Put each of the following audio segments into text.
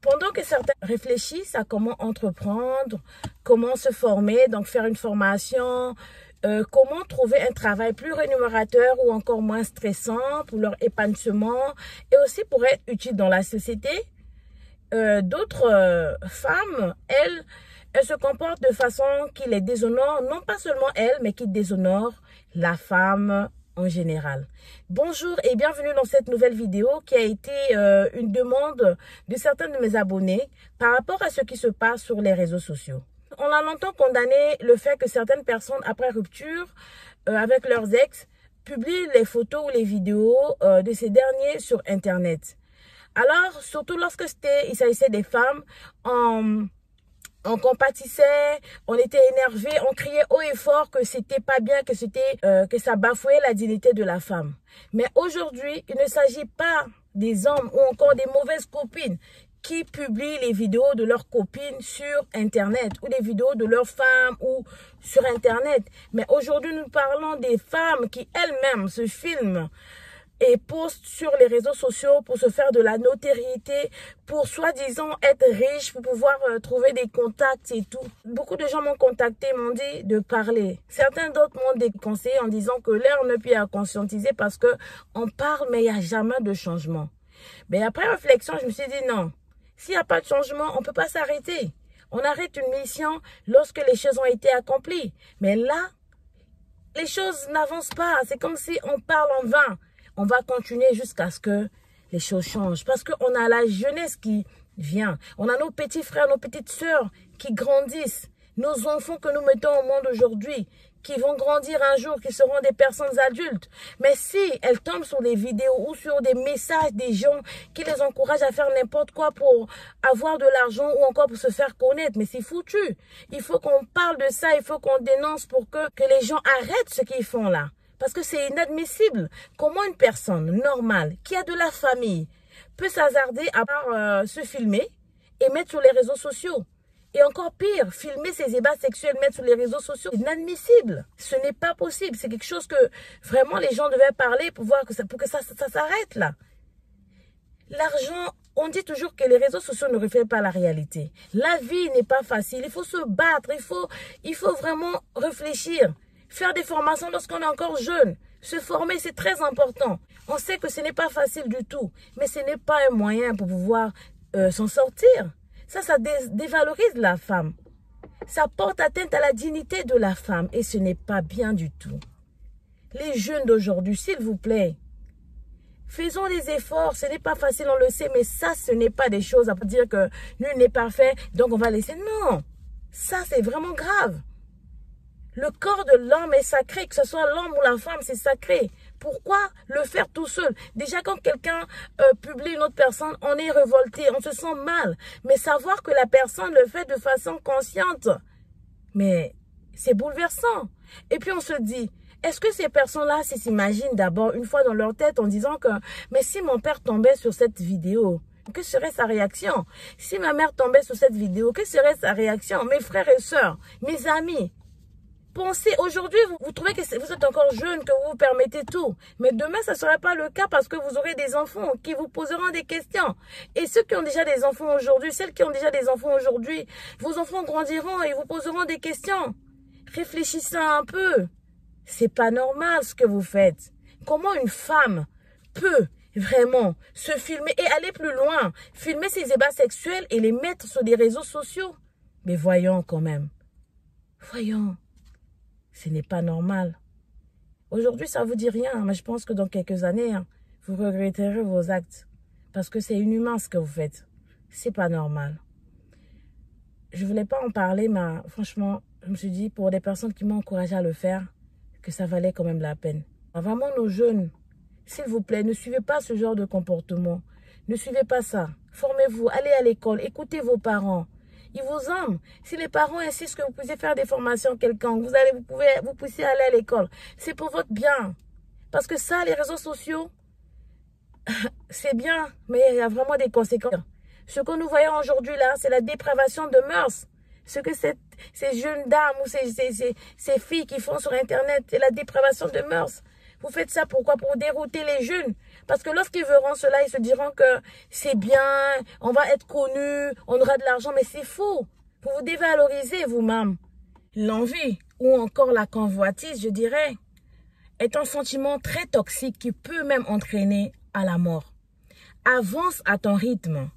Pendant que certains réfléchissent à comment entreprendre, comment se former, donc faire une formation, comment trouver un travail plus rémunérateur ou encore moins stressant pour leur épanouissement et aussi pour être utile dans la société, d'autres femmes, elles se comportent de façon qui les déshonore, non pas seulement elles, mais qui déshonore la femme en général. Bonjour et bienvenue dans cette nouvelle vidéo qui a été une demande de certains de mes abonnés par rapport à ce qui se passe sur les réseaux sociaux. On a longtemps condamné le fait que certaines personnes, après rupture avec leurs ex, publient les photos ou les vidéos de ces derniers sur Internet. Alors, surtout lorsque il s'agissait des femmes, on compatissait, on était énervé, on criait haut et fort que c'était pas bien, que ça bafouait la dignité de la femme. Mais aujourd'hui, il ne s'agit pas des hommes ou encore des mauvaises copines qui publient les vidéos de leurs copines sur Internet ou des vidéos de leurs femmes ou sur Internet. Mais aujourd'hui, nous parlons des femmes qui elles-mêmes se filment et postent sur les réseaux sociaux pour se faire de la notoriété, pour soi-disant être riche, pour pouvoir trouver des contacts et tout. Beaucoup de gens m'ont contacté, m'ont dit de parler. Certains d'autres m'ont déconseillé en disant que l'heure n'est plus à conscientiser parce que on parle mais il n'y a jamais de changement. Mais après réflexion, je me suis dit non, s'il n'y a pas de changement, on ne peut pas s'arrêter. On arrête une mission lorsque les choses ont été accomplies. Mais là, les choses n'avancent pas. C'est comme si on parle en vain. On va continuer jusqu'à ce que les choses changent. Parce qu'on a la jeunesse qui vient. On a nos petits frères, nos petites sœurs qui grandissent. Nos enfants que nous mettons au monde aujourd'hui, qui vont grandir un jour, qui seront des personnes adultes. Mais si elles tombent sur des vidéos ou sur des messages des gens qui les encouragent à faire n'importe quoi pour avoir de l'argent ou encore pour se faire connaître, mais c'est foutu. Il faut qu'on parle de ça, il faut qu'on dénonce pour que les gens arrêtent ce qu'ils font là. Parce que c'est inadmissible. Comment une personne normale, qui a de la famille, peut s'hasarder à part se filmer et mettre sur les réseaux sociaux? Et encore pire, filmer ses ébats sexuels, mettre sur les réseaux sociaux, c'est inadmissible. Ce n'est pas possible. C'est quelque chose que vraiment les gens devaient parler pour voir pour que ça s'arrête là. L'argent, on dit toujours que les réseaux sociaux ne reflètent pas la réalité. La vie n'est pas facile. Il faut se battre. Il faut vraiment réfléchir. Faire des formations lorsqu'on est encore jeune. Se former, c'est très important. On sait que ce n'est pas facile du tout. Mais ce n'est pas un moyen pour pouvoir s'en sortir. Ça dévalorise la femme. Ça porte atteinte à la dignité de la femme. Et ce n'est pas bien du tout. Les jeunes d'aujourd'hui, s'il vous plaît, faisons des efforts. Ce n'est pas facile, on le sait. Mais ça, ce n'est pas des choses à dire que nul n'est parfait. Donc, on va laisser. Non. Ça, c'est vraiment grave. Le corps de l'homme est sacré, que ce soit l'homme ou la femme, c'est sacré. Pourquoi le faire tout seul? Déjà, quand quelqu'un publie une autre personne, on est révolté, on se sent mal. Mais savoir que la personne le fait de façon consciente, mais c'est bouleversant. Et puis on se dit, est-ce que ces personnes-là s'imaginent d'abord une fois dans leur tête en disant que, mais si mon père tombait sur cette vidéo, que serait sa réaction? Si ma mère tombait sur cette vidéo, que serait sa réaction? Mes frères et sœurs, mes amis. Pensez, aujourd'hui, vous trouvez que vous êtes encore jeune, que vous vous permettez tout. Mais demain, ça ne sera pas le cas parce que vous aurez des enfants qui vous poseront des questions. Et ceux qui ont déjà des enfants aujourd'hui, celles qui ont déjà des enfants aujourd'hui, vos enfants grandiront et vous poseront des questions. Réfléchissez un peu. C'est pas normal ce que vous faites. Comment une femme peut vraiment se filmer et aller plus loin, filmer ses ébats sexuels et les mettre sur des réseaux sociaux? Mais voyons quand même. Voyons. Ce n'est pas normal. Aujourd'hui, ça ne vous dit rien, mais je pense que dans quelques années, vous regretterez vos actes. Parce que c'est inhumain ce que vous faites. C'est pas normal. Je ne voulais pas en parler, mais franchement, je me suis dit, pour des personnes qui m'ont encouragé à le faire, que ça valait quand même la peine. Vraiment, nos jeunes, s'il vous plaît, ne suivez pas ce genre de comportement. Ne suivez pas ça. Formez-vous, allez à l'école, écoutez vos parents. Ils vous aiment. Si les parents insistent que vous puissiez faire des formations quelconques, vous puissiez aller à l'école. C'est pour votre bien. Parce que ça, les réseaux sociaux, c'est bien, mais il y a vraiment des conséquences. Ce que nous voyons aujourd'hui là, c'est la dépravation de mœurs. Ce que ces jeunes dames ou ces filles qui font sur Internet, c'est la dépravation de mœurs. Vous faites ça pourquoi? Pour dérouter les jeunes. Parce que lorsqu'ils verront cela, ils se diront que c'est bien, on va être connu, on aura de l'argent, mais c'est faux. Vous vous dévalorisez vous-même. L'envie ou encore la convoitise, je dirais, est un sentiment très toxique qui peut même entraîner à la mort. Avance à ton rythme.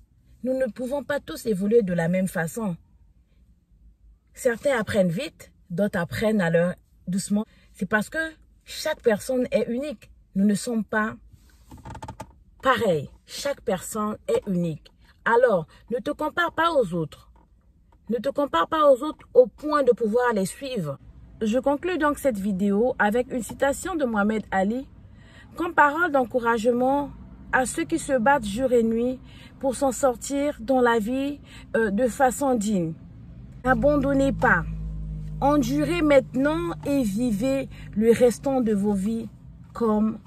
Nous ne pouvons pas tous évoluer de la même façon. Certains apprennent vite, d'autres apprennent à leur doucement. C'est parce que chaque personne est unique. Nous ne sommes pas pareils. Chaque personne est unique. Alors, ne te compare pas aux autres. Ne te compare pas aux autres au point de pouvoir les suivre. Je conclue donc cette vidéo avec une citation de Mohamed Ali comme parole d'encouragement à ceux qui se battent jour et nuit pour s'en sortir dans la vie de façon digne. N'abandonnez pas. Endurez maintenant et vivez le restant de vos vies comme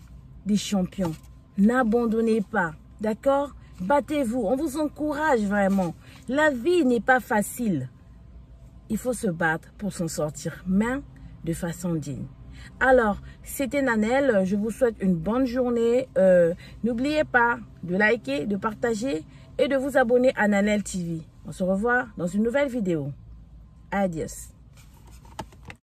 des champions. N'abandonnez pas. D'accord? Battez-vous. On vous encourage vraiment. La vie n'est pas facile. Il faut se battre pour s'en sortir, mais de façon digne. Alors, c'était Nanelle. Je vous souhaite une bonne journée. N'oubliez pas de liker, de partager et de vous abonner à Nanelle TV. On se revoit dans une nouvelle vidéo. Adios.